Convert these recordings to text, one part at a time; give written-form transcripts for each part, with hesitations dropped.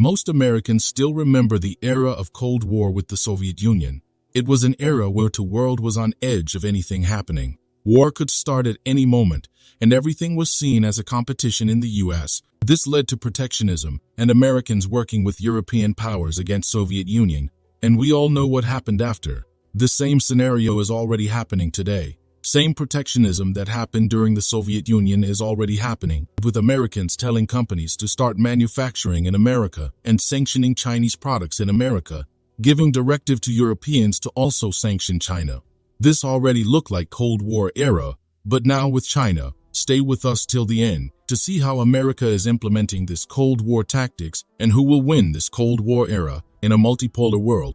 Most Americans still remember the era of Cold War with the Soviet Union. It was an era where the world was on edge of anything happening. War could start at any moment, and everything was seen as a competition in the U.S. This led to protectionism and Americans working with European powers against Soviet Union. And we all know what happened after. The same scenario is already happening today. Same protectionism that happened during the Soviet Union is already happening, with Americans telling companies to start manufacturing in America and sanctioning Chinese products in America, giving directive to Europeans to also sanction China. This already looked like Cold War era, but now with China, stay with us till the end to see how America is implementing this Cold War tactics and who will win this Cold War era in a multipolar world.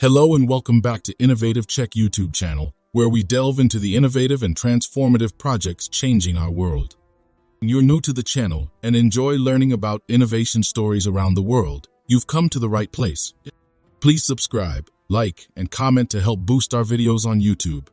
Hello and welcome back to Innovative Check YouTube channel, where we delve into the innovative and transformative projects changing our world. You're new to the channel and enjoy learning about innovation stories around the world. You've come to the right place. Please subscribe, like, and comment to help boost our videos on YouTube.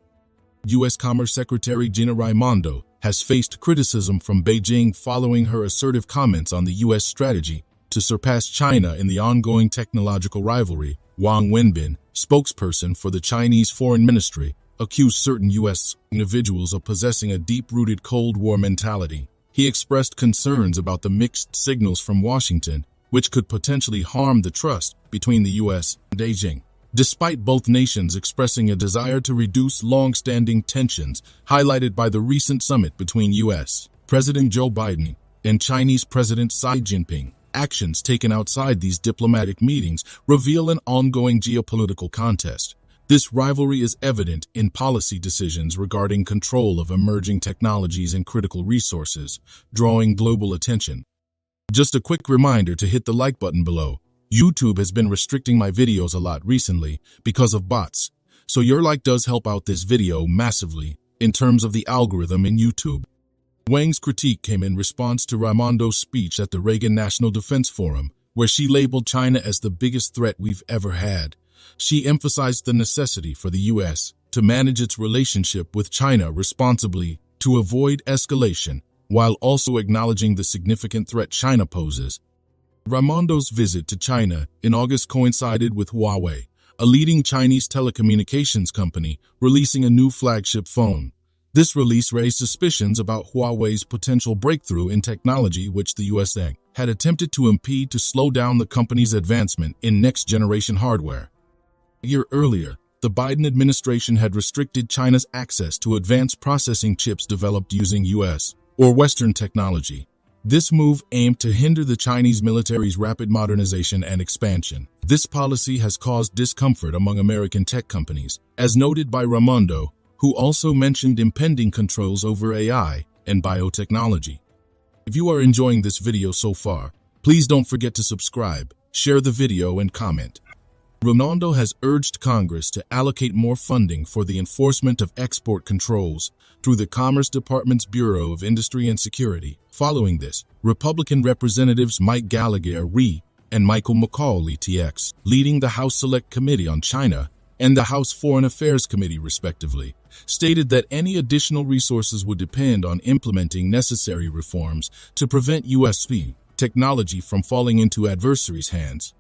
U.S. Commerce Secretary Gina Raimondo has faced criticism from Beijing following her assertive comments on the U.S. strategy to surpass China in the ongoing technological rivalry. Wang Wenbin, spokesperson for the Chinese Foreign Ministry, accused certain U.S. individuals of possessing a deep-rooted Cold War mentality. He expressed concerns about the mixed signals from Washington, which could potentially harm the trust between the U.S. and Beijing. Despite both nations expressing a desire to reduce long-standing tensions highlighted by the recent summit between U.S. President Joe Biden and Chinese President Xi Jinping, actions taken outside these diplomatic meetings reveal an ongoing geopolitical contest. This rivalry is evident in policy decisions regarding control of emerging technologies and critical resources, drawing global attention. Just a quick reminder to hit the like button below. YouTube has been restricting my videos a lot recently because of bots, so your like does help out this video massively in terms of the algorithm in YouTube. Wang's critique came in response to Raimondo's speech at the Reagan National Defense Forum, where she labeled China as the biggest threat we've ever had. She emphasized the necessity for the U.S. to manage its relationship with China responsibly to avoid escalation, while also acknowledging the significant threat China poses. Raimondo's visit to China in August coincided with Huawei, a leading Chinese telecommunications company, releasing a new flagship phone. This release raised suspicions about Huawei's potential breakthrough in technology, which the U.S. had attempted to impede to slow down the company's advancement in next-generation hardware. A year earlier, the Biden administration had restricted China's access to advanced processing chips developed using U.S. or Western technology. This move aimed to hinder the Chinese military's rapid modernization and expansion. This policy has caused discomfort among American tech companies, as noted by Raimondo, who also mentioned impending controls over AI and biotechnology. If you are enjoying this video so far, please don't forget to subscribe, share the video, and comment. Raimondo has urged Congress to allocate more funding for the enforcement of export controls through the Commerce Department's Bureau of Industry and Security. Following this, Republican Representatives Mike Gallagher and Michael McCauley TX, leading the House Select Committee on China and the House Foreign Affairs Committee respectively, stated that any additional resources would depend on implementing necessary reforms to prevent U.S. technology from falling into adversaries' hands.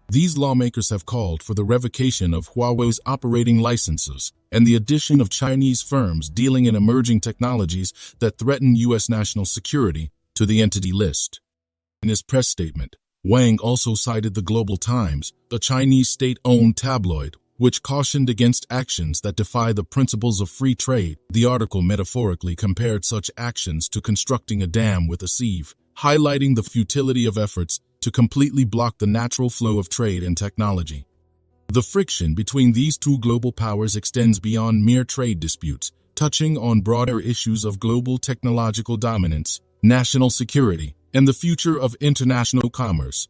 These lawmakers have called for the revocation of Huawei's operating licenses and the addition of Chinese firms dealing in emerging technologies that threaten U.S. national security to the entity list. In his press statement, Wang also cited the Global Times, a Chinese state-owned tabloid, which cautioned against actions that defy the principles of free trade. The article metaphorically compared such actions to constructing a dam with a sieve, highlighting the futility of efforts to completely block the natural flow of trade and technology. The friction between these two global powers extends beyond mere trade disputes, touching on broader issues of global technological dominance, national security, and the future of international commerce.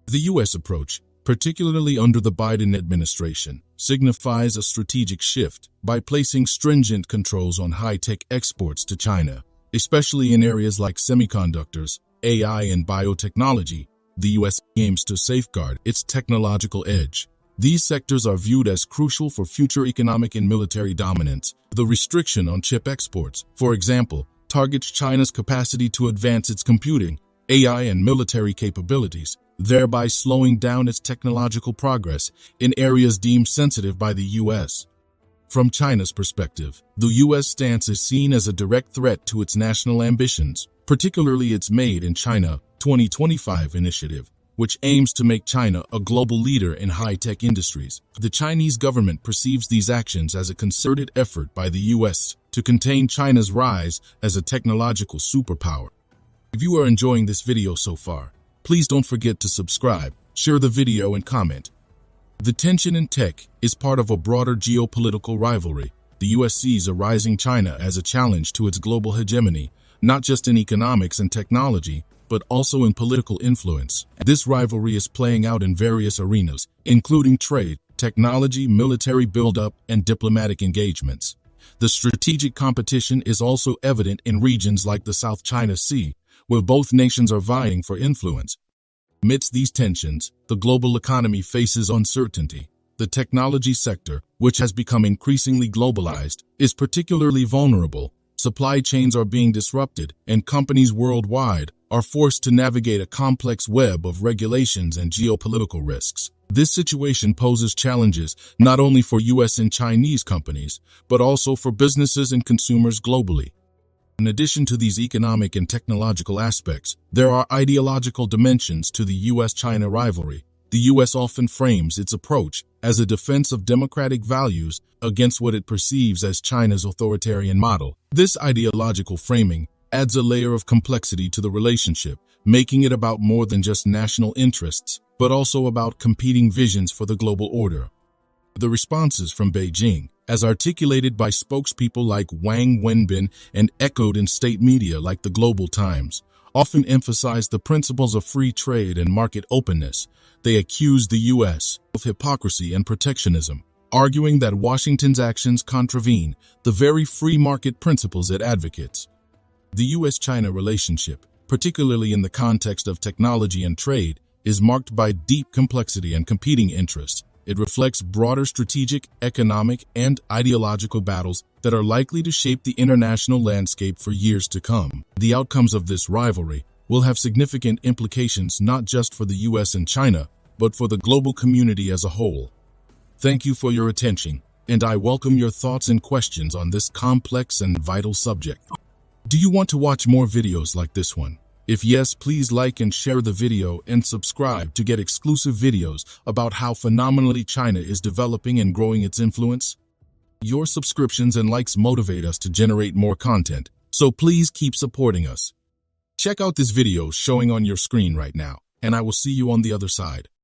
The U.S. approach, particularly under the Biden administration, signifies a strategic shift by placing stringent controls on high-tech exports to China, especially in areas like semiconductors, AI, and biotechnology. The U.S. aims to safeguard its technological edge. These sectors are viewed as crucial for future economic and military dominance. The restriction on chip exports, for example, targets China's capacity to advance its computing, AI, and military capabilities. thereby slowing down its technological progress in areas deemed sensitive by the U.S. From China's perspective, the U.S. stance is seen as a direct threat to its national ambitions, particularly its Made in China 2025 initiative, which aims to make China a global leader in high-tech industries. The Chinese government perceives these actions as a concerted effort by the U.S. to contain China's rise as a technological superpower. If you are enjoying this video so far, please don't forget to subscribe, share the video, and comment. The tension in tech is part of a broader geopolitical rivalry. The U.S. sees a rising China as a challenge to its global hegemony, not just in economics and technology, but also in political influence. This rivalry is playing out in various arenas, including trade, technology, military buildup, and diplomatic engagements. The strategic competition is also evident in regions like the South China Sea, where both nations are vying for influence. Amidst these tensions, the global economy faces uncertainty. The technology sector, which has become increasingly globalized, is particularly vulnerable. Supply chains are being disrupted, and companies worldwide are forced to navigate a complex web of regulations and geopolitical risks. This situation poses challenges not only for U.S. and Chinese companies, but also for businesses and consumers globally. In addition to these economic and technological aspects, there are ideological dimensions to the U.S. China rivalry. The U.S. often frames its approach as a defense of democratic values against what it perceives as China's authoritarian model. This ideological framing adds a layer of complexity to the relationship, making it about more than just national interests, but also about competing visions for the global order. The responses from Beijing, as articulated by spokespeople like Wang Wenbin and echoed in state media like the Global Times, often emphasize the principles of free trade and market openness. They accuse the U.S. of hypocrisy and protectionism, arguing that Washington's actions contravene the very free market principles it advocates. The U.S.-China relationship, particularly in the context of technology and trade, is marked by deep complexity and competing interests. It reflects broader strategic, economic, and ideological battles that are likely to shape the international landscape for years to come. The outcomes of this rivalry will have significant implications not just for the U.S. and China, but for the global community as a whole. Thank you for your attention, and I welcome your thoughts and questions on this complex and vital subject. Do you want to watch more videos like this one? If yes, please like and share the video and subscribe to get exclusive videos about how phenomenally China is developing and growing its influence. Your subscriptions and likes motivate us to generate more content, so please keep supporting us. Check out this video showing on your screen right now, and I will see you on the other side.